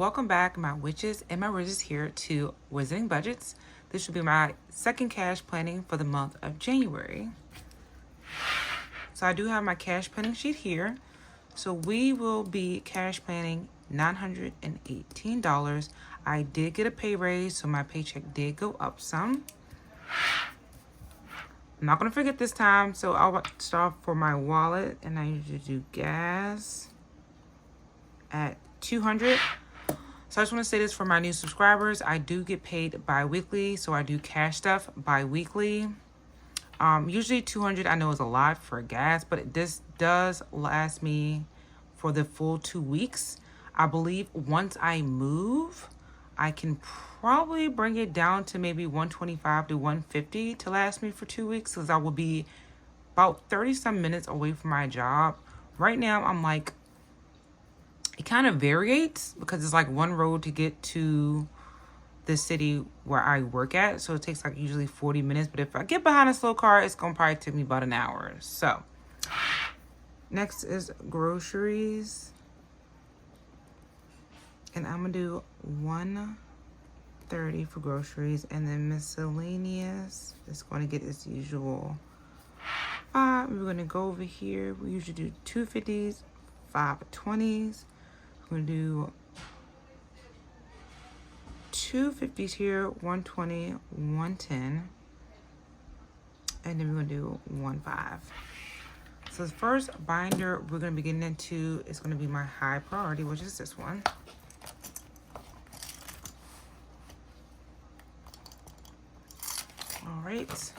welcome back, my witches and my wizards, here to Wizarding Budgets. This will be my second cash planning for the month of January. So I do have my cash planning sheet here. So we will be cash planning $918. I did get a pay raise, so my paycheck did go up some. I'm not going to forget this time, so I'll start off for my wallet, and I usually do gas at $200. So I just want to say this for my new subscribers. I do get paid bi-weekly, so I do cash stuff bi-weekly. Usually $200 I know is a lot for gas, but this does last me for the full 2 weeks. I believe once I move, I can probably bring it down to maybe 125 to 150 to last me for 2 weeks, because I will be about 30 some minutes away from my job. Right now I'm like, it kind of varies because it's like one road to get to the city where I work at. So it takes like usually 40 minutes. But if I get behind a slow car, it's going to probably take me about an hour. So next is groceries. And I'm going to do $130 for groceries. And then miscellaneous is going to get its usual 5. We're going to go over here. We usually do 250s, 5 20s. We're going to do 250s here, 120, 110. And then we're going to do 15. So the first binder we're going to be getting into is going to be my high priority, which is this one. All right.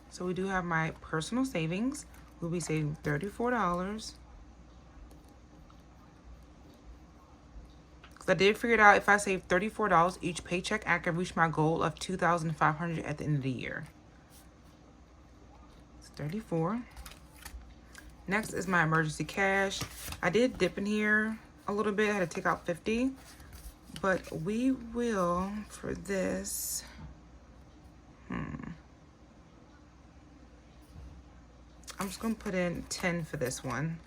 So we do have my personal savings. We'll be saving $34. I did figure it out. If I save $34 each paycheck, I can reach my goal of $2,500 at the end of the year. It's 34. Next is my emergency cash. I did dip in here a little bit. I had to take out 50. But we will, for this, I'm just going to put in 10 for this one.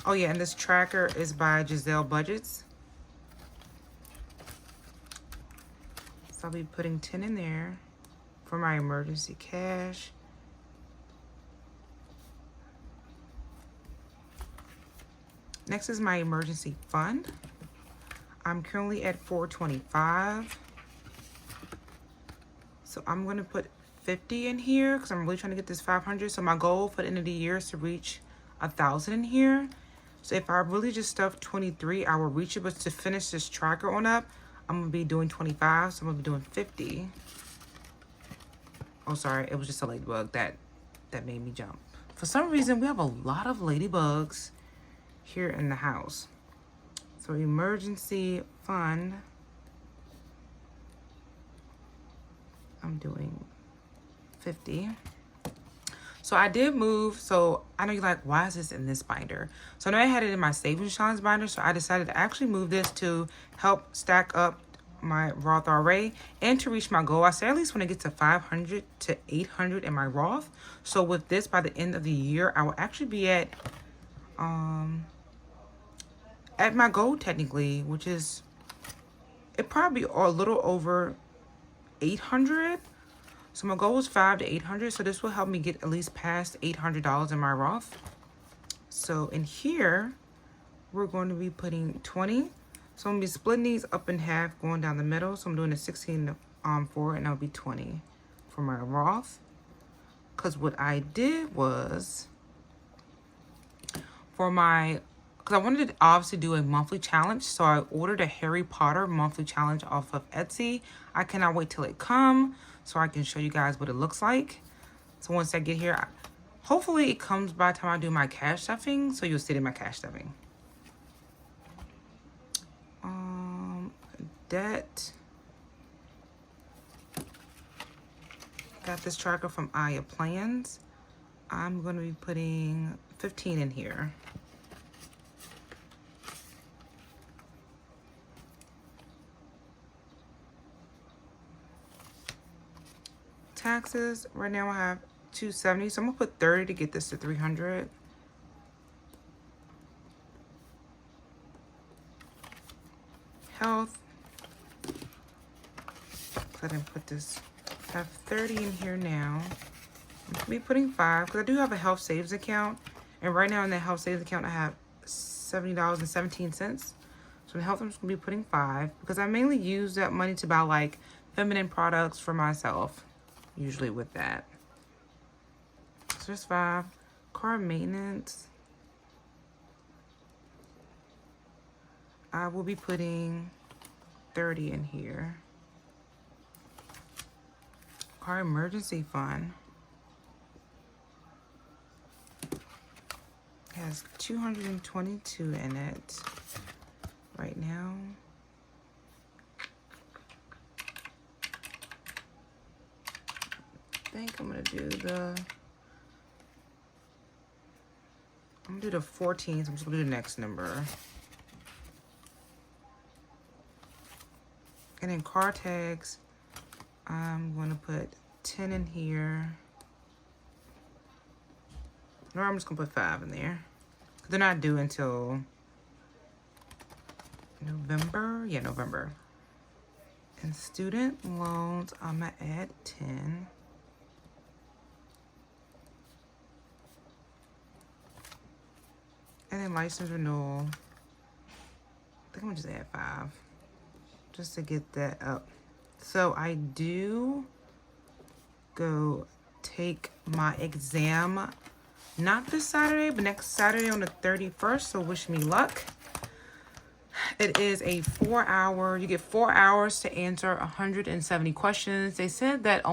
Oh yeah, and this tracker is by Giselle Budgets. So I'll be putting 10 in there for my emergency cash. Next is my emergency fund. I'm currently at $425. So I'm gonna put 50 in here because I'm really trying to get this 500. So my goal for the end of the year is to reach 1,000 in here. So if I really just stuff 23, I will reach it. But to finish this tracker on up, I'm going to be doing 25. So I'm going to be doing 50. Oh, sorry. It was just a ladybug that made me jump. For some reason, we have a lot of ladybugs here in the house. So emergency fund, I'm doing 50. So I did move. So I know you're like, why is this in this binder? So I know I had it in my savings funds binder. So I decided to actually move this to help stack up my Roth IRA and to reach my goal. I say at least when I get to 500 to 800 in my Roth. So with this, by the end of the year, I will actually be at my goal technically, which is it probably a little over 800. So my goal is 500 to 800. So this will help me get at least past $800 in my Roth. So in here, we're going to be putting 20. So I'm going to be splitting these up in half, going down the middle. So I'm doing a 16 4, and that'll be 20 for my Roth. Because what I did was, for my, because I wanted to obviously do a monthly challenge. So I ordered a Harry Potter monthly challenge off of Etsy. I cannot wait till it comes, so I can show you guys what it looks like. So once I get here, hopefully it comes by the time I do my cash stuffing, so you'll see it in my cash stuffing. Debt. Got this tracker from Aya Plans. I'm going to be putting 15 in here. Taxes, right now I have $270, so I'm gonna put 30 to get this to 300. health. Go ahead and put this. I have 30 in here now. I'm going to be putting 5 because I do have a health saves account. And right now in that health saves account, I have $70.17. So in health, I'm just going to be putting 5 because I mainly use that money to buy like feminine products for myself, usually with that. So there's 5. Car maintenance. I will be putting 30 in here. Car emergency fund has 222 in it right now. I think I'm gonna do the 14, so I'm just gonna do the next number. And then car tags, I'm gonna put 10 in here. Or I'm just gonna put 5 in there. They're not due until November. Yeah, November. And student loans, I'm gonna add 10. And then license renewal, I think I'm gonna just add 5. Just to get that up. So I do go take my exam, not this Saturday, but next Saturday on the 31st. So wish me luck. It is a 4-hour, you get 4 hours to answer 170 questions. They said that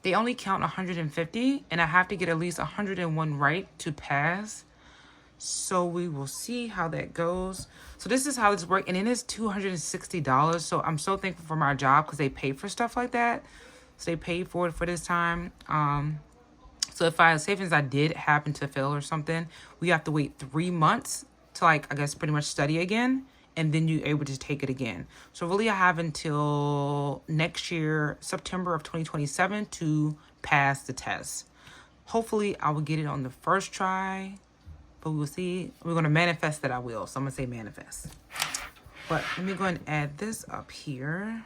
they only count 150 and I have to get at least 101 right to pass. So we will see how that goes. So this is how this works. And it is $260. So I'm so thankful for my job because they pay for stuff like that. So they paid for it for this time. So if say for instance I did happen to fail or something, we have to wait 3 months to like, I guess, pretty much study again. And then you're able to take it again. So really I have until next year, September of 2027 to pass the test. Hopefully I will get it on the first try. But we will see. We're going to manifest that I will. So I'm going to say manifest. But let me go ahead and add this up here.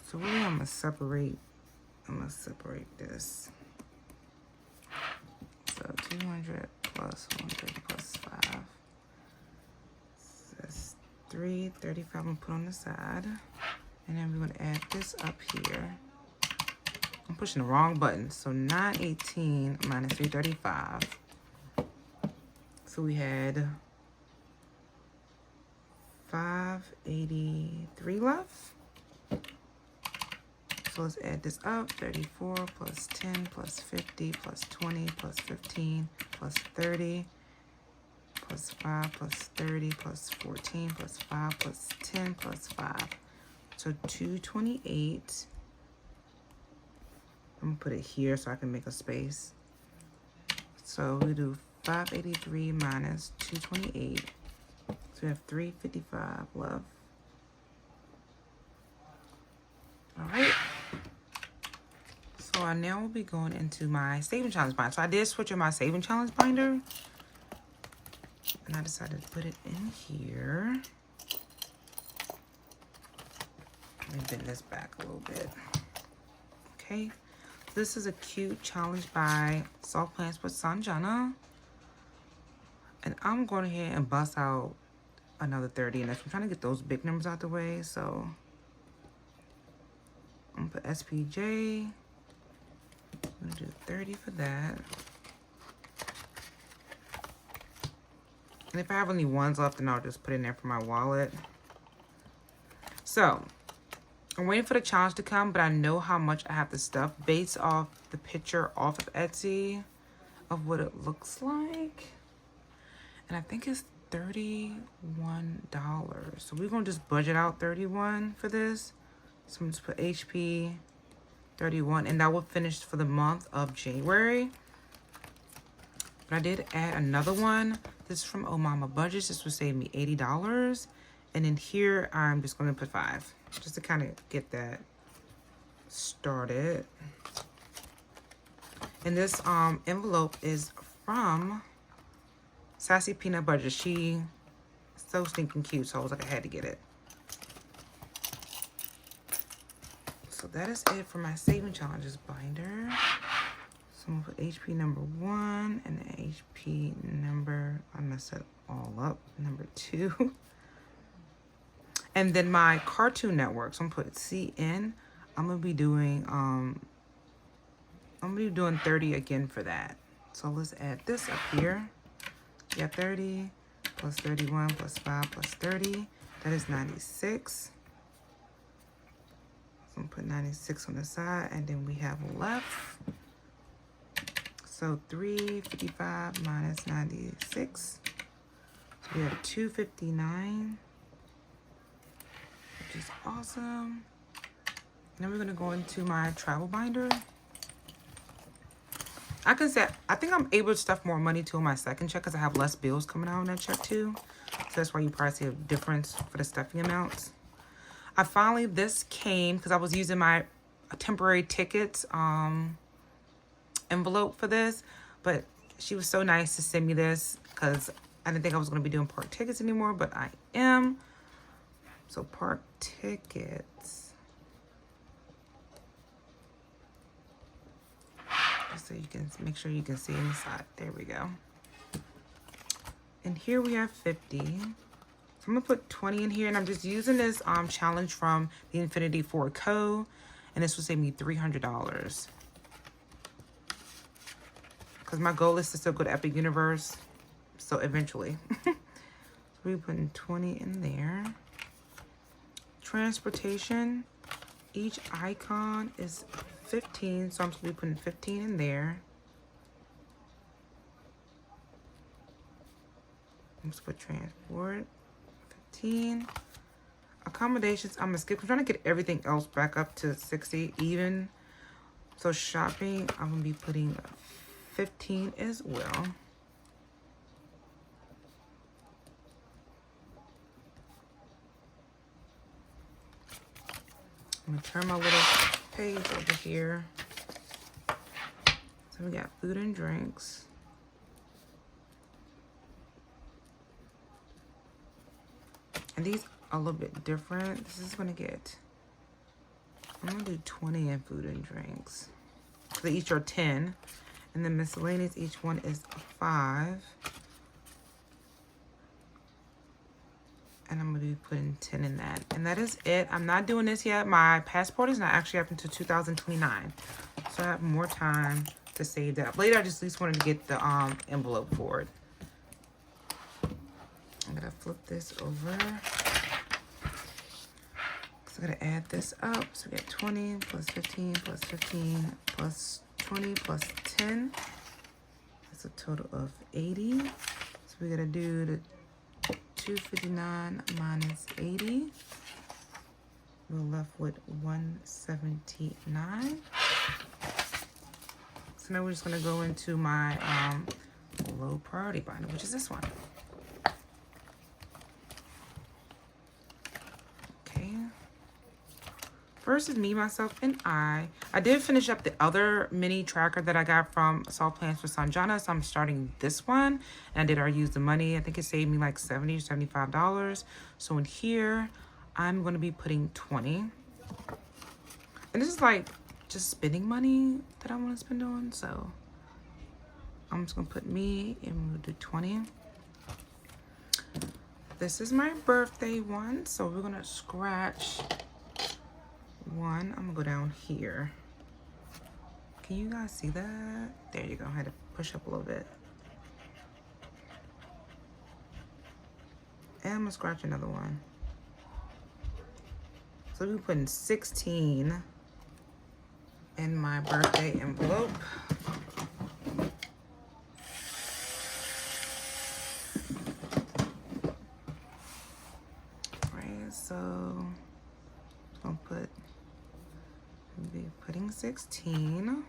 So really I'm going to separate this. So 200 plus 130 plus 5. So that's 335 I'm going to put on the side. And then we're going to add this up here. I'm pushing the wrong button. So 918 minus 335. So we had 583 left. So let's add this up. 34 plus 10 plus 50 plus 20 plus 15 plus 30 plus 5 plus 30 plus 14 plus 5 plus 10 plus 5. So 228. I'm gonna put it here so I can make a space. So we do 583 minus 228. So we have 355 left. All right. So I now will be going into my saving challenge binder. So I did switch in my saving challenge binder. And I decided to put it in here. Let me bend this back a little bit. Okay. This is a cute challenge by Soft Plants with Sanjana. And I'm going ahead and bust out another 30 in this. I'm trying to get those big numbers out the way. So I'm going to put SPJ. I'm going to do 30 for that. And if I have any ones left, then I'll just put it in there for my wallet. So I'm waiting for the challenge to come, but I know how much I have to stuff based off the picture off of Etsy of what it looks like. And I think it's $31. So we're going to just budget out 31 for this. So I'm just put HP 31, and that will finish for the month of January. But I did add another one. This is from Oh Mama Budgets. This will save me $80. And then here, I'm just going to put 5. Just to kind of get that started. And this envelope is from Sassy Peanut Butter. She so stinking cute, so I was like, I had to get it. So that is it for my Saving Challenges binder. So I'm gonna put HP number 1 and then HP number, I messed it all up, number 2. And then my Cartoon Network. So I'm gonna put CN. I'm gonna be doing 30 again for that. So let's add this up here. You got 30 plus 31 plus 5 plus 30. That is 96. So I'm gonna put 96 on the side, and then we have left. So 355 minus 96. So we have 259, which is awesome. And then we're gonna go into my travel binder. I can say, I think I'm able to stuff more money to my second check because I have less bills coming out on that check too. So that's why you probably see a difference for the stuffing amounts. I finally, this came because I was using my temporary tickets envelope for this, but she was so nice to send me this because I didn't think I was going to be doing park tickets anymore, but I am. So park tickets. So you can make sure you can see inside. There we go. And here we have 50. So I'm gonna put 20 in here, and I'm just using this challenge from the Infinity Ford Co. And this will save me $300. Because my goal is to still go to Epic Universe. So eventually. So we're putting 20 in there. Transportation. Each icon is 15, so I'm just going to be putting 15 in there. I'm just going to put transport, 15. Accommodations, I'm going to skip. I'm trying to get everything else back up to 60 even. So shopping, I'm going to be putting 15 as well. I'm going to turn my little page over here. So we got food and drinks. And these are a little bit different. This is going to get, I'm going to do 20 in food and drinks. They each are 10. And then miscellaneous, each one is 5. And I'm going to be putting 10 in that. And that is it. I'm not doing this yet. My passport is not actually up until 2029. So I have more time to save that up. Later, I just at least wanted to get the envelope for it. I'm going to flip this over. So I'm going to add this up. So we got 20 plus 15 plus 15 plus 20 plus 10. That's a total of 80. So we're going to do the 259 minus 80. We're left with 179. So now we're just going to go into my low priority binder, which is this one. Okay. First is me, myself, and I. I did finish up the other mini tracker that I got from Soft Plans for Sanjana, so I'm starting this one. And I did already use the money. I think it saved me like $70 or $75. So in here, I'm going to be putting 20. And this is like just spending money that I want to spend on. So I'm just going to put me and we'll do 20. This is my birthday one. So we're going to scratch one. I'm gonna go down here. Can you guys see that? There you go. I had to push up a little bit. And I'm gonna scratch another one. So we're putting 16 in my birthday envelope. Right, so I'll put, be putting 16.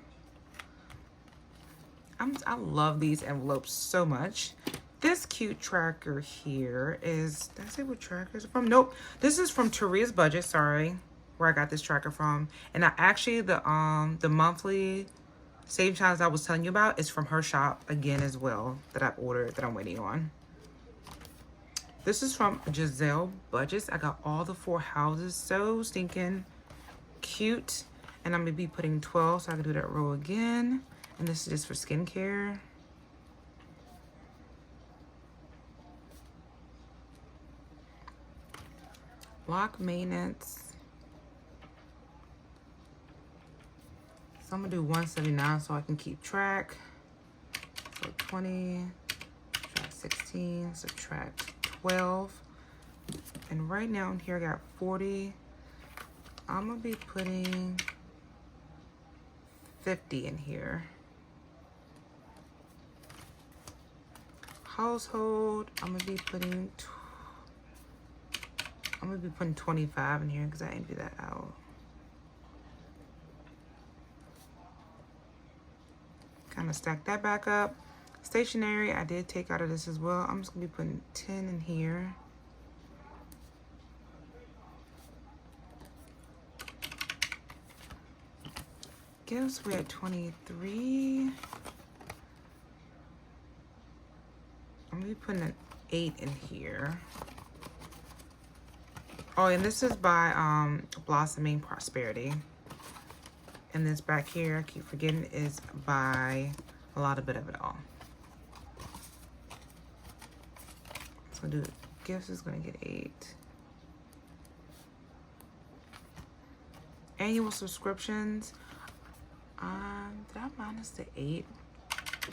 I love these envelopes so much. This cute tracker here is, did I say what tracker is it from? Nope. This is from Taria's Budget, sorry, where I got this tracker from. And I actually, the monthly Same challenge I was telling you about is from her shop again as well that I've ordered that I'm waiting on. This is from Giselle Budgets. I got all the 4 houses. So stinking cute. And I'm going to be putting 12 so I can do that row again. And this is just for skincare. Block maintenance. So I'm going to do 179 so I can keep track. So 20, subtract 16, subtract 12. And right now in here I got 40. I'm going to be putting 50 in here. Household, I'm going to be putting 25 in here because I emptied that out. Kind of stack that back up. Stationery, I did take out of this as well. I'm just going to be putting 10 in here. Gifts, we're at 23. I'm going to be putting an 8 in here. Oh, and this is by Blossoming Prosperity. And this back here, I keep forgetting, is by A Lot of Bit of It All. So do gifts is going to get 8. Annual subscriptions. Did I minus the 8?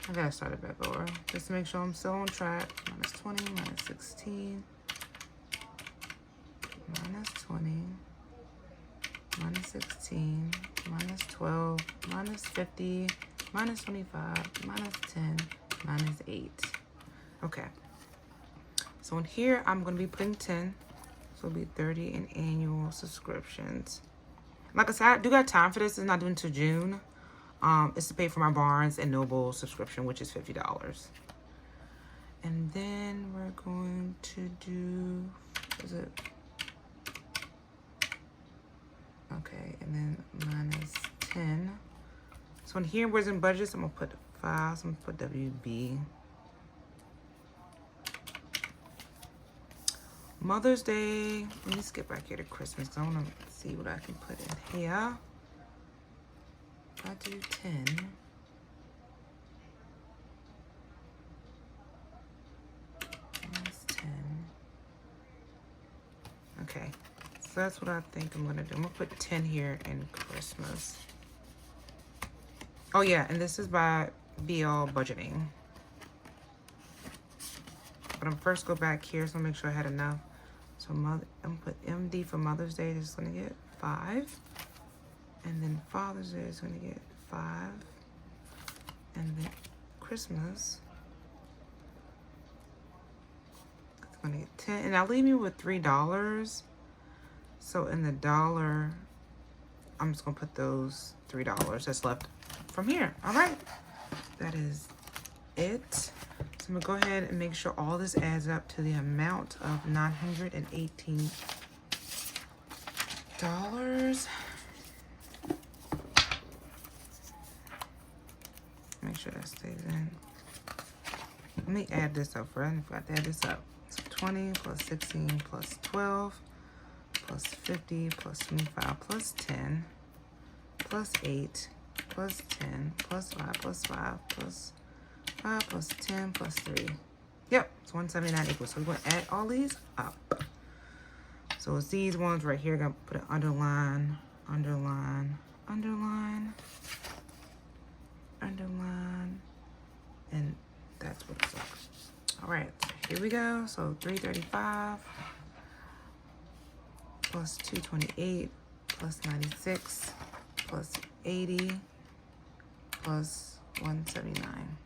I gotta start it back over just to make sure I'm still on track. Minus 20, minus 16, minus 20, minus 16, minus 12, minus 50, minus 25, minus 10, minus 8. Okay. So in here, I'm going to be putting 10. So it'll be 30 in annual subscriptions. Like I said, I do got time for this. It's not due until June. It's to pay for my Barnes and Noble subscription, which is $50. And then we're going to do, is it? Okay, and then minus 10. So in here, where's in budgets, I'm gonna put 5, so I'm gonna put WB. Mother's Day, let me skip back here to Christmas. I wanna see what I can put in here. If I do 10. Minus 10. Okay, so that's what I think I'm gonna do. I'm gonna put 10 here in Christmas. Oh yeah, and this is by BL Budgeting. But I'm first go back here, so I'll make sure I had enough. So I'm gonna put MD for Mother's Day, is gonna get 5. And then Father's Day is gonna get 5. And then Christmas, it's gonna get 10. And I'll leave me with $3. So in the dollar, I'm just gonna put those $3 that's left from here. All right, that is it. So I'm gonna go ahead and make sure all this adds up to the amount of $918. Make sure that stays in. Let me add this up first. I forgot to add this up. So 20 plus 16 plus 12 plus 50 plus 25 plus 10 plus 8 plus 10 plus 5 plus 5 plus 5 plus 10 plus 3. Yep, it's 179 equals. So we're going to add all these up. So it's these ones right here. I'm going to put an underline, underline, underline, underline, and that's what it's like. All right, here we go. So 335 plus 228 plus 96 plus 80 plus 179.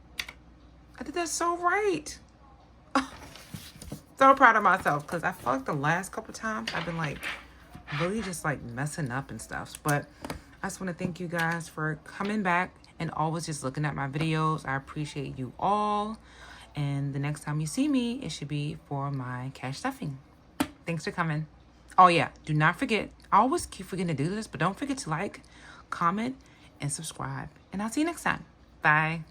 I did that so right. So proud of myself because I feel like the last couple times I've been like really just like messing up and stuff. But I just want to thank you guys for coming back and always just looking at my videos. I appreciate you all. And the next time you see me, it should be for my cash stuffing. Thanks for coming. Oh yeah, do not forget. I always keep forgetting to do this, but don't forget to like, comment, and subscribe. And I'll see you next time. Bye.